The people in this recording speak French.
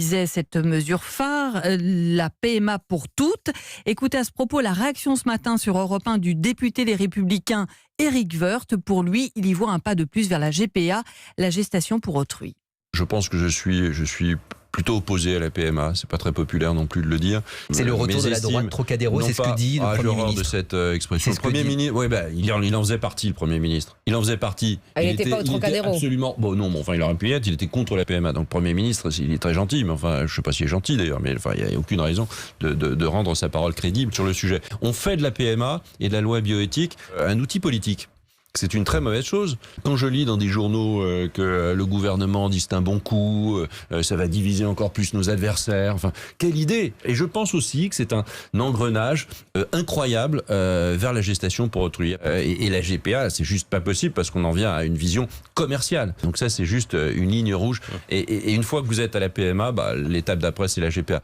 disait cette mesure phare, la PMA pour toutes. Écoutez à ce propos la réaction ce matin sur Europe 1 du député Les Républicains Éric Woerth. Pour lui, il y voit un pas de plus vers la GPA, la gestation pour autrui. Je pense que je suis plutôt opposé à la PMA. C'est pas très populaire non plus de le dire. C'est le retour de la droite Trocadéro, c'est ce que dit le Premier ministre. De cette expression. Le Premier ministre, oui, il en faisait partie, le Premier ministre. Il en faisait partie. Il n'était pas au Trocadéro. Absolument. Bon, non, mais enfin, il aurait pu y être. Il était contre la PMA. Donc, le Premier ministre, il est très gentil, mais enfin, je sais pas s'il est gentil d'ailleurs, mais enfin, il n'y a aucune raison de rendre sa parole crédible sur le sujet. On fait de la PMA et de la loi bioéthique un outil politique. C'est une très mauvaise chose. Quand je lis dans des journaux que le gouvernement dit c'est un bon coup, ça va diviser encore plus nos adversaires, enfin, quelle idée! Et je pense aussi que c'est un engrenage incroyable vers la gestation pour autrui. Et la GPA, c'est juste pas possible parce qu'on en vient à une vision commerciale. Donc ça, c'est juste une ligne rouge. Et une fois que vous êtes à la PMA, l'étape d'après, c'est la GPA.